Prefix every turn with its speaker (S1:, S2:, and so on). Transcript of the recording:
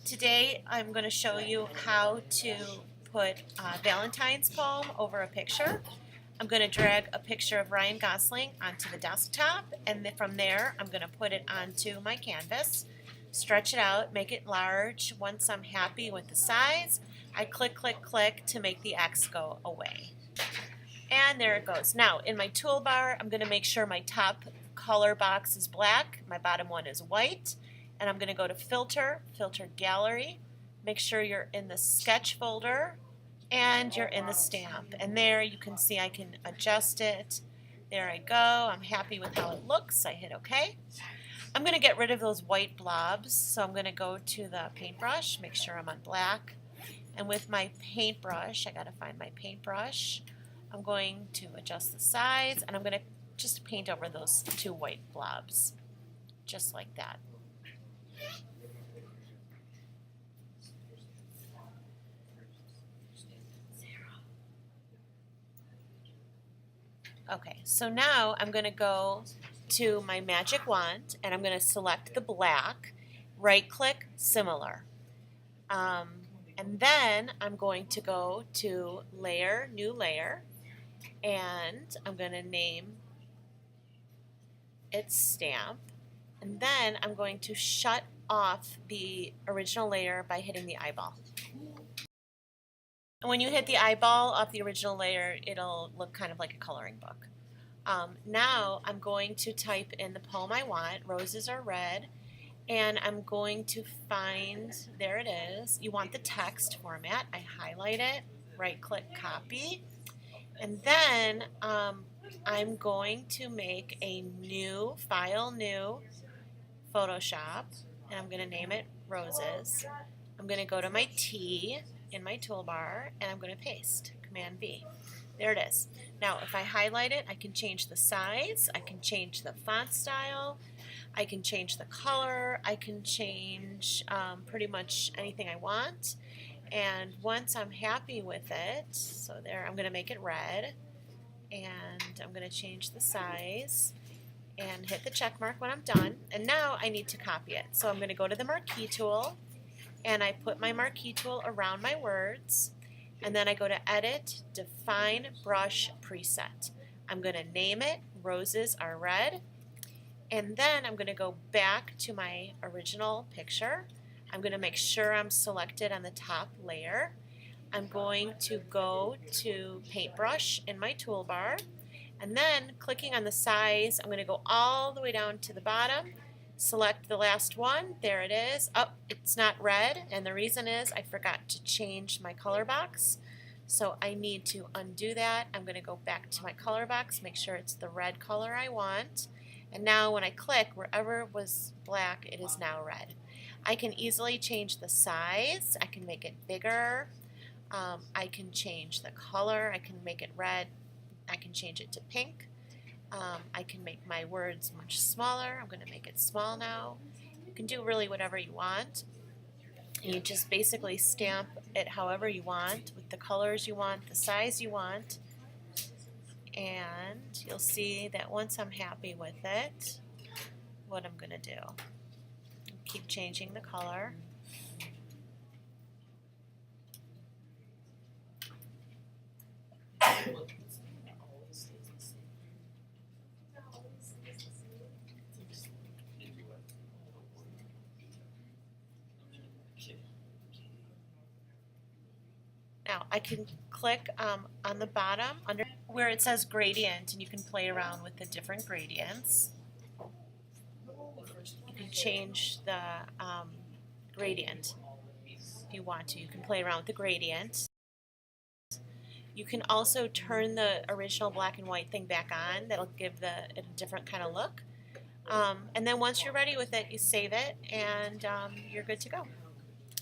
S1: Today I'm going to show you how to put Valentine's poem over a picture. I'm going to drag a picture of Ryan Gosling onto the desktop, and from there I'm going to put it onto my canvas, stretch it out, make it large. Once I'm happy with the size, I click, click, click to make the X go away. And there it goes. Now in my toolbar I'm going to make sure my top color box is black, my bottom one is white, and I'm going to go to Filter, Filter Gallery, make sure you're in the Sketch folder and you're in the stamp. And there you can see I can adjust it. There I go. I'm happy with how it looks. I hit OK. I'm going to get rid of those white blobs, so I'm going to go to the paintbrush, make sure I'm on black. And with my paintbrush, I got to find my paintbrush, I'm going to adjust the size, and I'm going to just paint over those two white blobs, just like that. Okay, so now I'm going to go to my magic wand, and I'm going to select the black, right-click, similar. And then I'm going to go to Layer, New Layer, and I'm going to name it Stamp. And then I'm going to shut off the original layer by hitting the eyeball. And when you hit the eyeball off the original layer, it'll look kind of like a coloring book. Now I'm going to type in the poem I want, Roses Are Red, and I'm going to find, there it is, you want the text format. I highlight it, right-click, copy, and then I'm going to make a new file, new Photoshop, and I'm going to name it Roses. I'm going to go to my T in my toolbar, and I'm going to paste, Command V. There it is. Now if I highlight it, I can change the size, I can change the font style, I can change the color, I can change pretty much anything I want. And once I'm happy with it, so there, I'm going to make it red, and I'm going to change the size and hit the check mark when I'm done. And now I need to copy it. So I'm going to go to the marquee tool, and I put my marquee tool around my words, and then I go to Edit, Define Brush Preset. I'm going to name it Roses Are Red, and then I'm going to go back to my original picture. I'm going to make sure I'm selected on the top layer. I'm going to go to Paintbrush in my toolbar, and then clicking on the size, I'm going to go all the way down to the bottom, select the last one, there it is. Oh, it's not red, and the reason is I forgot to change my color box. So I need to undo that. I'm going to go back to my color box, make sure it's the red color I want. And now when I click, wherever it was black, it is now red. I can easily change the size. I can make it bigger. I can change the color. I can make it red. I can change it to pink. I can make my words much smaller. I'm going to make it small now. You can do really whatever you want. You just basically stamp it however you want, with the colors you want, the size you want. And you'll see that once I'm happy with it, what I'm going to do, keep changing the color. Now I can click on the bottom under where it says gradient, and you can play around with the different gradients. You can change the gradient if you want to. You can play around with the gradient. You can also turn the original black and white thing back on. That'll give it a different kind of look. And then once you're ready with it, you save it, and you're good to go.